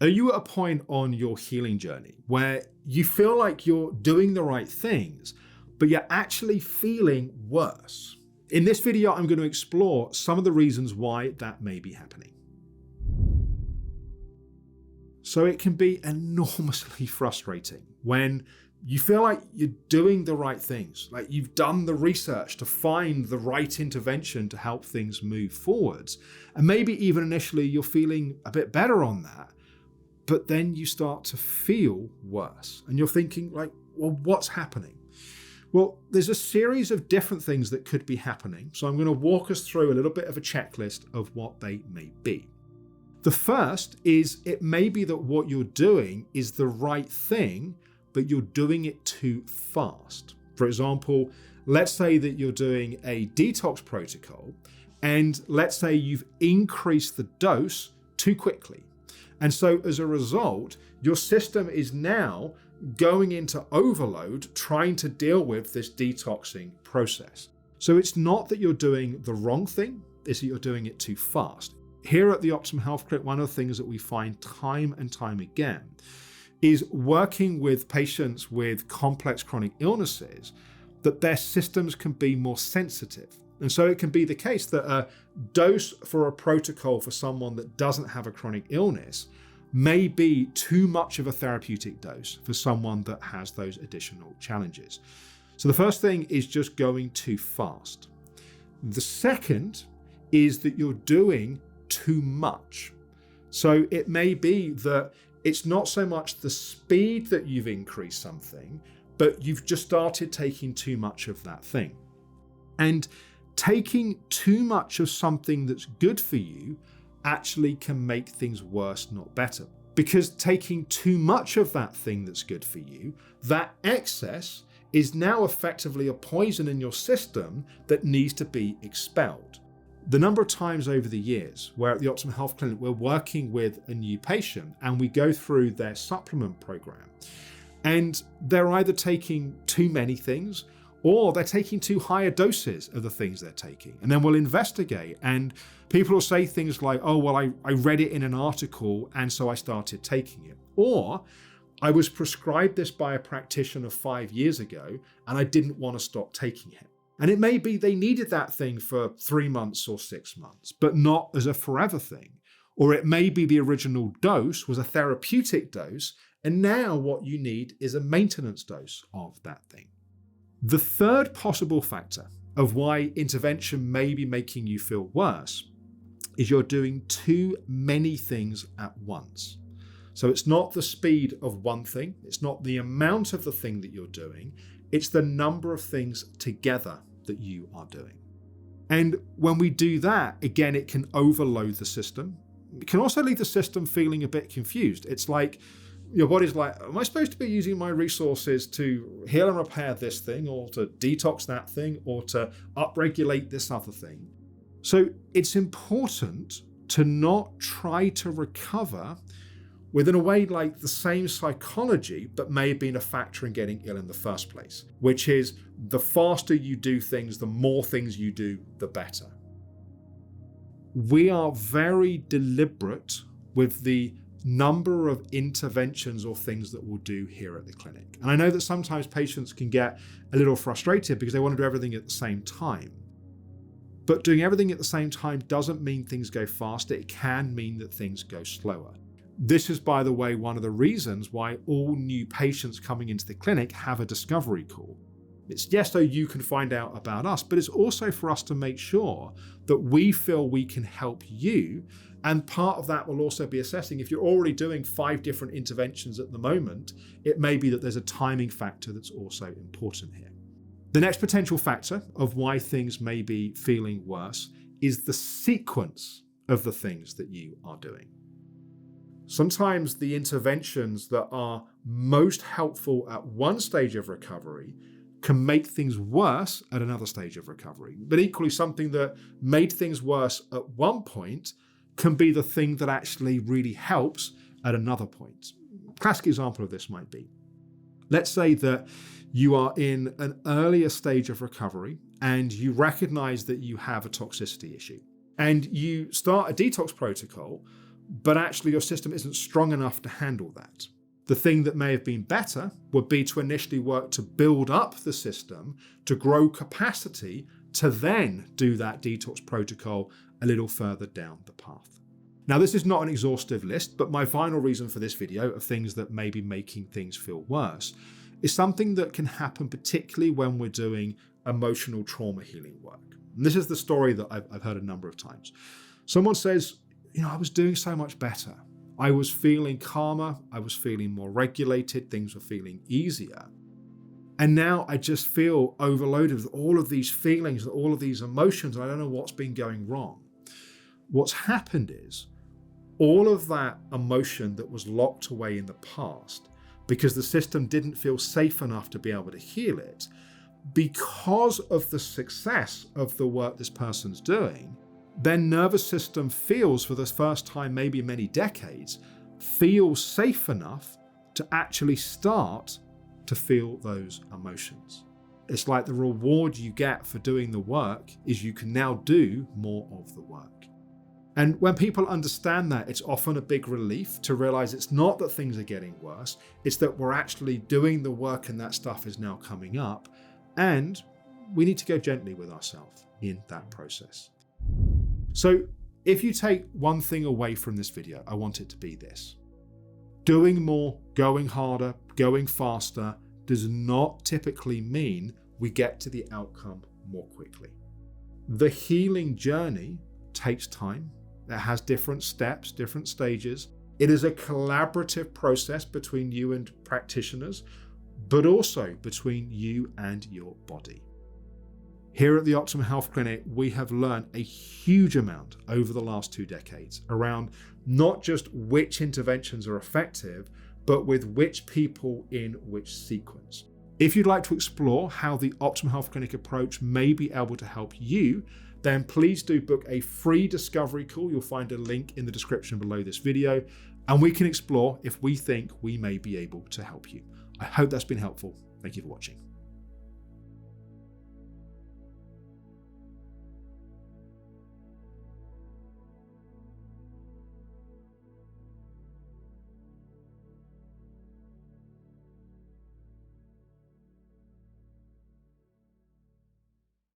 Are you at a point on your healing journey where you feel like you're doing the right things, but you're actually feeling worse? In this video, I'm going to explore some of the reasons why that may be happening. So it can be enormously frustrating when you feel like you're doing the right things, like you've done the research to find the right intervention to help things move forwards. And maybe even initially you're feeling a bit better on that, but then you start to feel worse and you're thinking like, well, what's happening? Well, there's a series of different things that could be happening. So I'm going to walk us through a little bit of a checklist of what they may be. The first is it may be that what you're doing is the right thing, but you're doing it too fast. For example, let's say that you're doing a detox protocol, and let's say you've increased the dose too quickly. And so as a result, your system is now going into overload trying to deal with this detoxing process. So it's not that you're doing the wrong thing, it's that you're doing it too fast. Here at the Optimum Health Clinic, one of the things that we find time and time again is working with patients with complex chronic illnesses, that their systems can be more sensitive. And so it can be the case that a dose for a protocol for someone that doesn't have a chronic illness may be too much of a therapeutic dose for someone that has those additional challenges. So the first thing is just going too fast. The second is that you're doing too much. So it may be that it's not so much the speed that you've increased something, but you've just started taking too much of that thing. And taking too much of something that's good for you actually can make things worse, not better. Because taking too much of that thing that's good for you, that excess is now effectively a poison in your system that needs to be expelled. The number of times over the years where at the Optimum Health Clinic we're working with a new patient and we go through their supplement program, and they're either taking too many things or they're taking too high a doses of the things they're taking. And then we'll investigate and people will say things like, oh, well, I read it in an article and so I started taking it. Or I was prescribed this by a practitioner 5 years ago and I didn't want to stop taking it. And it may be they needed that thing for 3 months or 6 months, but not as a forever thing. Or it may be the original dose was a therapeutic dose, and now what you need is a maintenance dose of that thing. The third possible factor of why intervention may be making you feel worse is you're doing too many things at once. So it's not the speed of one thing, it's not the amount of the thing that you're doing, it's the number of things together that you are doing. And when we do that, again, it can overload the system. It can also leave the system feeling a bit confused. It's like, your body's like, am I supposed to be using my resources to heal and repair this thing, or to detox that thing, or to upregulate this other thing? So it's important to not try to recover within a way like the same psychology that may have been a factor in getting ill in the first place, which is the faster you do things, the more things you do, the better. We are very deliberate with the number of interventions or things that we'll do here at the clinic. And I know that sometimes patients can get a little frustrated because they want to do everything at the same time. But doing everything at the same time doesn't mean things go faster. It can mean that things go slower. This is, by the way, one of the reasons why all new patients coming into the clinic have a discovery call. It's yes, so you can find out about us, but it's also for us to make sure that we feel we can help you. And part of that will also be assessing if you're already doing 5 different interventions at the moment, it may be that there's a timing factor that's also important here. The next potential factor of why things may be feeling worse is the sequence of the things that you are doing. Sometimes the interventions that are most helpful at one stage of recovery can make things worse at another stage of recovery. But equally, something that made things worse at one point can be the thing that actually really helps at another point. Classic example of this might be, let's say that you are in an earlier stage of recovery and you recognize that you have a toxicity issue and you start a detox protocol, but actually your system isn't strong enough to handle that. The thing that may have been better would be to initially work to build up the system, to grow capacity, to then do that detox protocol a little further down the path. Now, this is not an exhaustive list, but my final reason for this video of things that may be making things feel worse is something that can happen particularly when we're doing emotional trauma healing work. And this is the story that I've heard a number of times. Someone says, I was doing so much better. I was feeling calmer, I was feeling more regulated, things were feeling easier. And now I just feel overloaded with all of these feelings and all of these emotions, and I don't know what's been going wrong. What's happened is all of that emotion that was locked away in the past, because the system didn't feel safe enough to be able to heal it, because of the success of the work this person's doing, their nervous system feels, for the first time maybe many decades, feels safe enough to actually start to feel those emotions. It's like the reward you get for doing the work is you can now do more of the work. And when people understand that, it's often a big relief to realize it's not that things are getting worse, it's that we're actually doing the work and that stuff is now coming up, and we need to go gently with ourselves in that process. So if you take one thing away from this video, I want it to be this. Doing more, going harder, going faster does not typically mean we get to the outcome more quickly. The healing journey takes time. It has different steps, different stages. It is a collaborative process between you and practitioners, but also between you and your body. Here at the Optimum Health Clinic, we have learned a huge amount over the last 2 decades around not just which interventions are effective, but with which people in which sequence. If you'd like to explore how the Optimum Health Clinic approach may be able to help you, then please do book a free discovery call. You'll find a link in the description below this video, and we can explore if we think we may be able to help you. I hope that's been helpful. Thank you for watching.